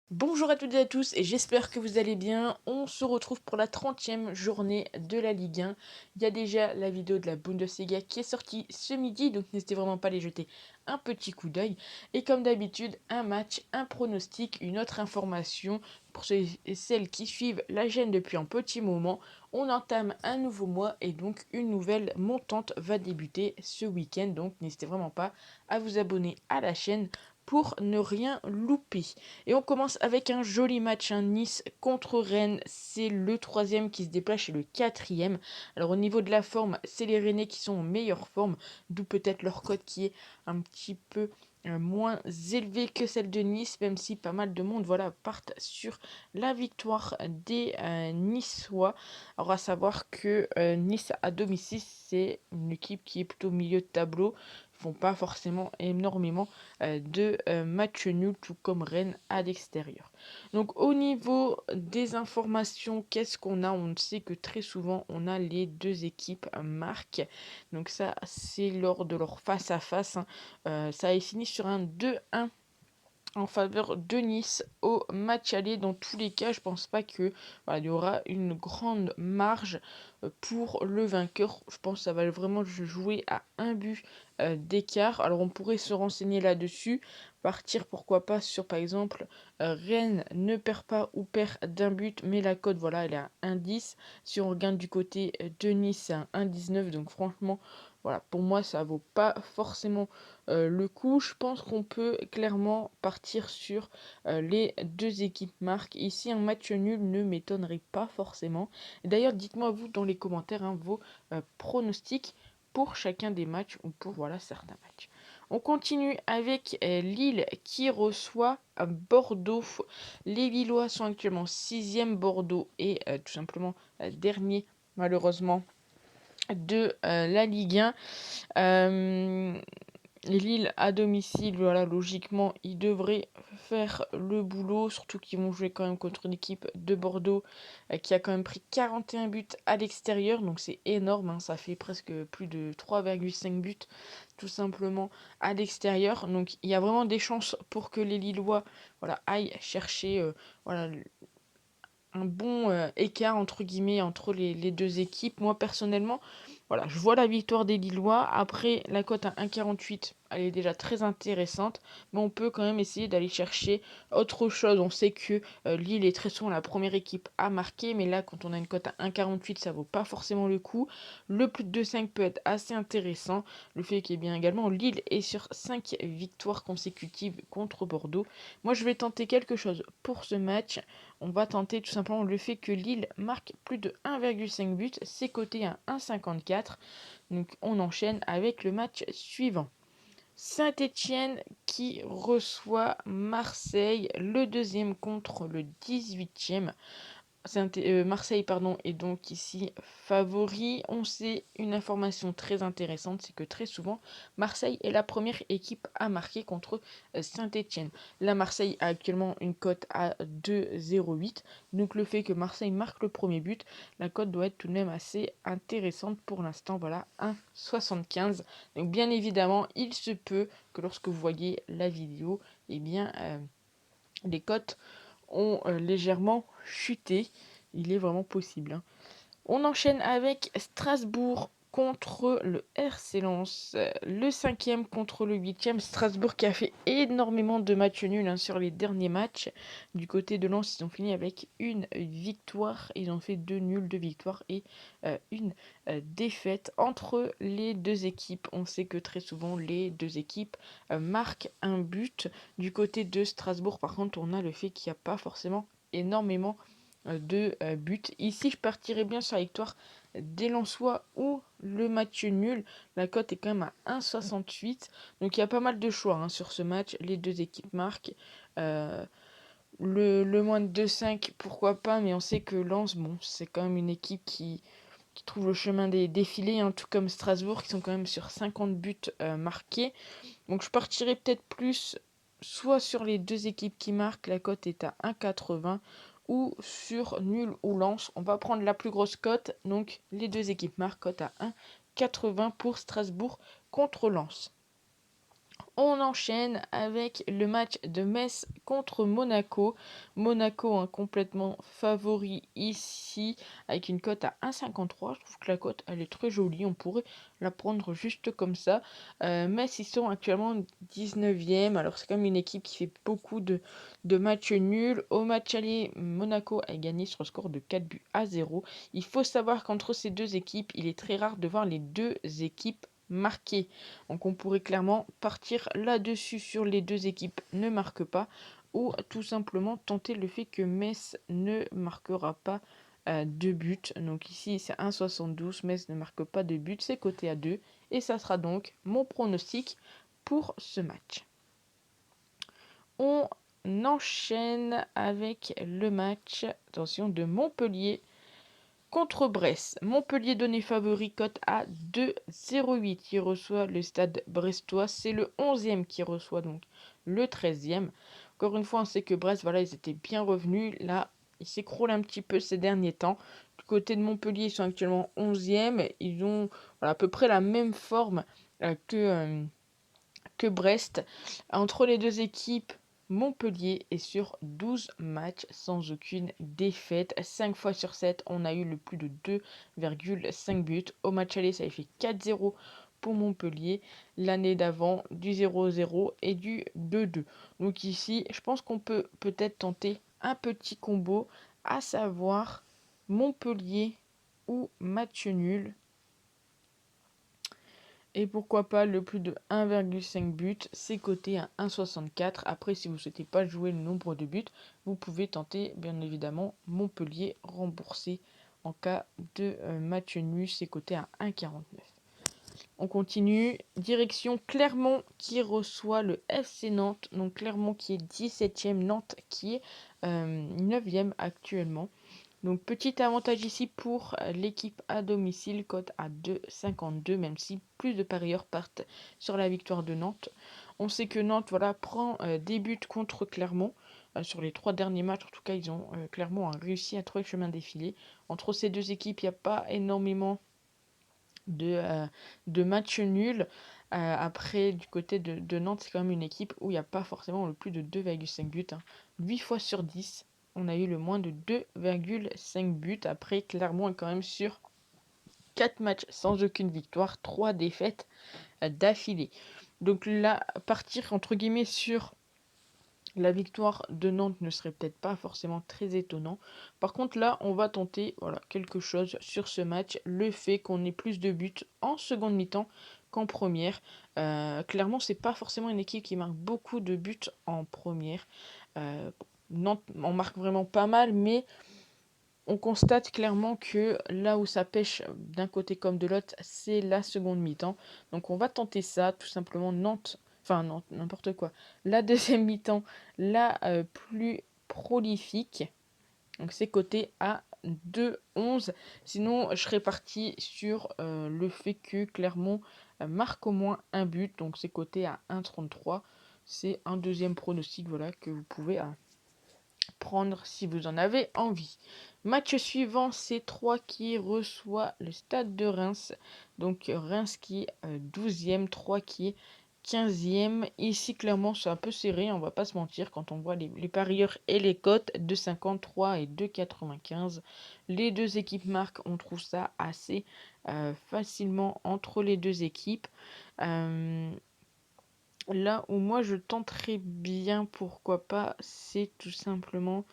Bonjour à toutes et à tous et j'espère que vous allez bien. On se retrouve pour la 30e journée de la Ligue 1. Il y a déjà la vidéo de la Bundesliga qui est sortie ce midi, donc n'hésitez vraiment pas à aller jeter un petit coup d'œil. Et comme d'habitude, un match, un pronostic, une autre information pour ceux et celles qui suivent la chaîne depuis un petit moment. On entame un nouveau mois et donc une nouvelle montante va débuter ce week-end. Donc n'hésitez vraiment pas à vous abonner à la chaîne pour ne rien louper. Et on commence avec un joli match, un Nice contre Rennes. C'est le troisième qui se déplace chez le quatrième. Alors au niveau de la forme, c'est les Rennais qui sont en meilleure forme, d'où peut-être leur cote qui est un petit peu moins élevée que celle de Nice, même si pas mal de monde partent sur la victoire des Niçois. Alors à savoir que Nice à domicile, c'est une équipe qui est plutôt au milieu de tableau. Ils font pas forcément énormément de matchs nuls, tout comme Rennes à l'extérieur. Donc au niveau des informations, qu'est-ce qu'on a? On sait que très souvent on a les deux équipes marquent. Donc ça c'est lors de leur face à face. Ça est fini sur un 2-1 en faveur de Nice au match aller. Dans tous les cas, je pense pas que il y aura une grande marge pour le vainqueur. Je pense que ça va vraiment jouer à un but d'écart. Alors on pourrait se renseigner là-dessus, partir pourquoi pas sur par exemple Rennes ne perd pas ou perd d'un but, mais la cote elle est à 1,10. Si on regarde du côté de Nice, c'est un 1,19. Donc franchement, pour moi ça vaut pas forcément le coup. Je pense qu'on peut clairement partir sur les deux équipes marques. Ici, un match nul ne m'étonnerait pas forcément. D'ailleurs, dites-moi vous dans les commentaires vos pronostics pour chacun des matchs ou pour certains matchs. On continue avec Lille qui reçoit Bordeaux. Les Lillois sont actuellement 6e, Bordeaux et tout simplement dernier malheureusement de la Ligue 1. Lille à domicile, logiquement, ils devraient faire le boulot, surtout qu'ils vont jouer quand même contre une équipe de Bordeaux qui a quand même pris 41 buts à l'extérieur, donc c'est énorme, ça fait presque plus de 3,5 buts tout simplement à l'extérieur. Donc il y a vraiment des chances pour que les Lillois aillent chercher un bon écart entre guillemets entre les deux équipes. Moi personnellement, je vois la victoire des Lillois. Après, la cote à 1,48, elle est déjà très intéressante. Mais on peut quand même essayer d'aller chercher autre chose. On sait que Lille est très souvent la première équipe à marquer. Mais là, quand on a une cote à 1,48, ça vaut pas forcément le coup. Le plus de 2,5 peut être assez intéressant. Le fait qu'il y ait bien également Lille est sur 5 victoires consécutives contre Bordeaux. Moi, je vais tenter quelque chose pour ce match. On va tenter tout simplement le fait que Lille marque plus de 1,5 buts. C'est coté à 1,54. Donc on enchaîne avec le match suivant. Saint-Étienne qui reçoit Marseille, le deuxième contre le 18e. Marseille est donc ici favori. On sait une information très intéressante, c'est que très souvent, Marseille est la première équipe à marquer contre Saint-Étienne. Là, Marseille a actuellement une cote à 2,08. Donc le fait que Marseille marque le premier but, la cote doit être tout de même assez intéressante pour l'instant. 1,75. Donc bien évidemment, il se peut que lorsque vous voyez la vidéo, les cotes ont légèrement chuté. Il est vraiment possible. On enchaîne avec Strasbourg contre le RC Lens. Le cinquième contre le huitième. Strasbourg qui a fait énormément de matchs nuls sur les derniers matchs. Du côté de Lens, ils ont fini avec une victoire. Ils ont fait deux nuls, deux victoires et une défaite entre les deux équipes. On sait que très souvent, les deux équipes marquent un but. Du côté de Strasbourg, par contre, on a le fait qu'il n'y a pas forcément énormément de buts. Ici, je partirais bien sur la victoire des Lensois ou le match nul. La cote est quand même à 1,68. Donc il y a pas mal de choix sur ce match. Les deux équipes marquent. Le moins de 2,5, pourquoi pas, mais on sait que Lens, c'est quand même une équipe qui trouve le chemin des défilés, tout comme Strasbourg, qui sont quand même sur 50 buts marqués. Donc je partirais peut-être plus soit sur les deux équipes qui marquent, la cote est à 1,80, ou sur nul ou lance. On va prendre la plus grosse cote, donc les deux équipes marquent, cote à 1,80 pour Strasbourg contre Lens. On enchaîne avec le match de Metz contre Monaco. Monaco, complètement favori ici, avec une cote à 1,53. Je trouve que la cote, elle est très jolie. On pourrait la prendre juste comme ça. Metz, ils sont actuellement 19e. Alors, c'est quand même une équipe qui fait beaucoup de matchs nuls. Au match aller, Monaco a gagné sur le score de 4-0. Il faut savoir qu'entre ces deux équipes, il est très rare de voir les deux équipes marquées. Donc on pourrait clairement partir là-dessus sur les deux équipes ne marquent pas ou tout simplement tenter le fait que Metz ne marquera pas de but. Donc ici c'est 1,72, Metz ne marque pas de but, c'est coté à 2 et ça sera donc mon pronostic pour ce match. On enchaîne avec le match, attention, de Montpellier contre Brest. Montpellier donné favori, cote à 2,08 qui reçoit le stade brestois. C'est le 11e qui reçoit donc le 13e. Encore une fois, on sait que Brest, voilà, ils étaient bien revenus. Là, ils s'écroulent un petit peu ces derniers temps. Du côté de Montpellier, ils sont actuellement 11e. Ils ont voilà, à peu près la même forme que Brest. Entre les deux équipes, Montpellier est sur 12 matchs sans aucune défaite. 5 fois sur 7, on a eu le plus de 2,5 buts. Au match aller, ça a fait 4-0 pour Montpellier. L'année d'avant, du 0-0 et du 2-2. Donc ici, je pense qu'on peut peut-être tenter un petit combo, à savoir Montpellier ou match nul. Et pourquoi pas le plus de 1,5 but, c'est coté à 1,64. Après, si vous ne souhaitez pas jouer le nombre de buts, vous pouvez tenter bien évidemment Montpellier remboursé en cas de match nul, c'est coté à 1,49. On continue, direction Clermont qui reçoit le FC Nantes. Donc Clermont qui est 17e, Nantes qui est 9e actuellement. Donc petit avantage ici pour l'équipe à domicile, cote à 2,52, même si plus de parieurs partent sur la victoire de Nantes. On sait que Nantes voilà, prend des buts contre Clermont. Sur les 3 derniers matchs, en tout cas, Clermont a réussi à trouver le chemin défilé. Entre ces deux équipes, il n'y a pas énormément de matchs nuls. Après, du côté de Nantes, c'est quand même une équipe où il n'y a pas forcément le plus de 2,5 buts. 8 fois sur 10, on a eu le moins de 2,5 buts. Après, Clermont est quand même sur 4 matchs sans aucune victoire, 3 défaites d'affilée. Donc là, partir entre guillemets sur la victoire de Nantes ne serait peut-être pas forcément très étonnant. Par contre, là, on va tenter quelque chose sur ce match. Le fait qu'on ait plus de buts en seconde mi-temps qu'en première. Clairement, c'est pas forcément une équipe qui marque beaucoup de buts en première. Nantes en marque vraiment pas mal, mais on constate clairement que là où ça pêche d'un côté comme de l'autre, c'est la seconde mi-temps. Donc on va tenter ça, tout simplement Nantes, enfin Nantes, n'importe quoi. La deuxième mi-temps, la plus prolifique. Donc c'est coté à 2,11. Sinon, je serais parti sur le fait que Clermont marque au moins un but. Donc c'est coté à 1,33. C'est un deuxième pronostic voilà, que vous pouvez prendre si vous en avez envie. Match suivant, c'est 3 qui reçoit le stade de Reims. Donc Reims qui est 12e, 3 qui est 15e. Ici, clairement, c'est un peu serré, on va pas se mentir, quand on voit les parieurs et les cotes, 2,53 et 2,95. Les deux équipes marquent, on trouve ça assez facilement entre les deux équipes. Là où moi je tenterais bien, pourquoi pas, c'est tout simplement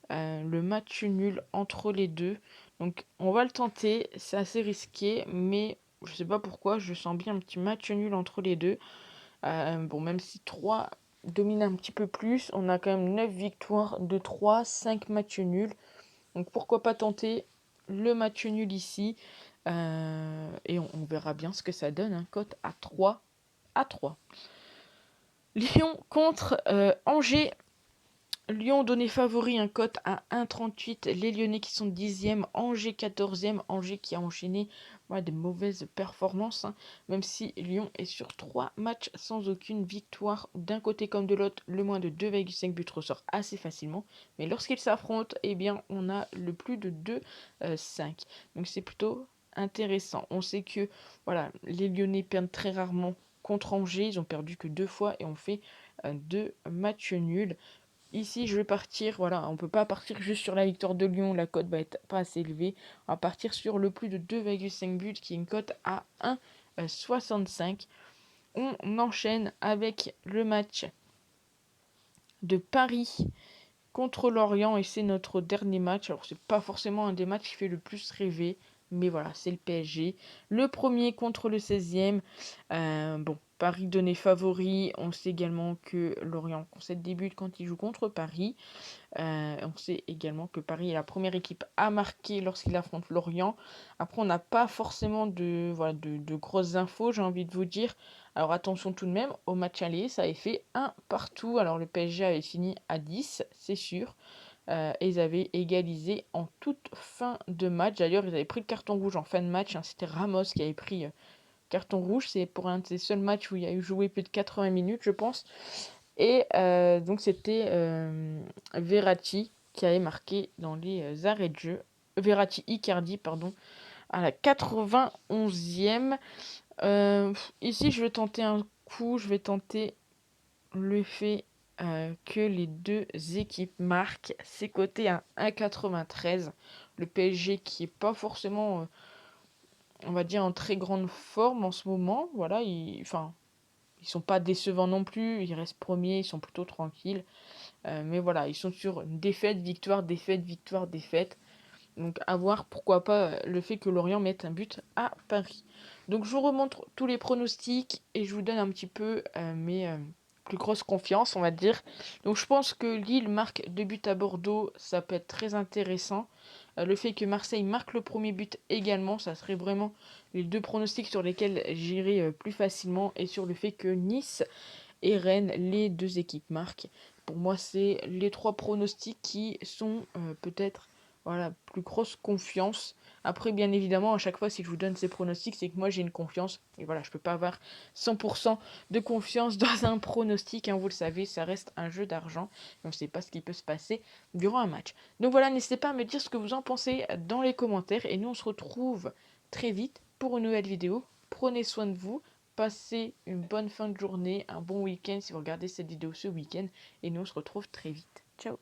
le match nul entre les deux. Donc on va le tenter, c'est assez risqué, mais je sais pas pourquoi, je sens bien un petit match nul entre les deux. Bon, même si 3 domine un petit peu plus, on a quand même 9 victoires de 3, 5 matchs nuls. Donc pourquoi pas tenter le match nul ici. Et on verra bien ce que ça donne. Cote à 3 à 3. Lyon contre Angers. Lyon donné favori, un cote à 1,38. Les Lyonnais qui sont 10e, Angers 14e. Angers qui a enchaîné des mauvaises performances. Même si Lyon est sur 3 matchs sans aucune victoire. D'un côté comme de l'autre, le moins de 2,5 buts ressort assez facilement. Mais lorsqu'ils s'affrontent, eh bien, on a le plus de 2,5. Donc c'est plutôt intéressant. On sait que les Lyonnais perdent très rarement contre Angers. Ils ont perdu que 2 fois et ont fait 2 matchs nuls. Ici, je vais partir, voilà, on peut pas partir juste sur la victoire de Lyon, la cote va être pas assez élevée. On va partir sur le plus de 2,5 buts qui est une cote à 1,65. On enchaîne avec le match de Paris contre Lorient et c'est notre dernier match. Alors c'est pas forcément un des matchs qui fait le plus rêver, mais voilà, c'est le PSG. Le premier contre le 16e. Bon, Paris donné favori. On sait également que Lorient concède des buts quand il joue contre Paris. On sait également que Paris est la première équipe à marquer lorsqu'il affronte Lorient. Après, on n'a pas forcément de grosses infos, j'ai envie de vous dire. Alors attention tout de même, au match aller, ça avait fait 1 partout. Alors le PSG avait fini à 10, c'est sûr. Et ils avaient égalisé en toute fin de match. D'ailleurs, ils avaient pris le carton rouge en fin de match, hein. C'était Ramos qui avait pris carton rouge. C'est pour un de ces seuls matchs où il y a eu joué plus de 80 minutes, je pense. Et donc c'était Verratti qui avait marqué dans les arrêts de jeu. Verratti Icardi, pardon, à la 91e. Ici, je vais tenter un coup. Je vais tenter le fait que les deux équipes marquent. C'est coté à 1,93. Le PSG qui est pas forcément, on va dire, en très grande forme en ce moment. Voilà, ils sont pas décevants non plus. Ils restent premiers, ils sont plutôt tranquilles. Mais voilà, ils sont sur une défaite, victoire, défaite, victoire, défaite. Donc à voir pourquoi pas le fait que Lorient mette un but à Paris. Donc je vous remontre tous les pronostics et je vous donne un petit peu mes plus grosses confiances, on va dire. Donc je pense que Lille marque 2 buts à Bordeaux, ça peut être très intéressant. Le fait que Marseille marque le premier but également, ça serait vraiment les deux pronostics sur lesquels j'irai plus facilement. Et sur le fait que Nice et Rennes, les deux équipes marquent. Pour moi, c'est les trois pronostics qui sont peut-être voilà, plus grosse confiance. Après, bien évidemment, à chaque fois, si je vous donne ces pronostics, c'est que moi j'ai une confiance. Et voilà, je ne peux pas avoir 100% de confiance dans un pronostic. Hein, vous le savez, ça reste un jeu d'argent. On ne sait pas ce qui peut se passer durant un match. Donc voilà, n'hésitez pas à me dire ce que vous en pensez dans les commentaires. Et nous, on se retrouve très vite pour une nouvelle vidéo. Prenez soin de vous. Passez une bonne fin de journée, un bon week-end si vous regardez cette vidéo ce week-end. Et nous, on se retrouve très vite. Ciao!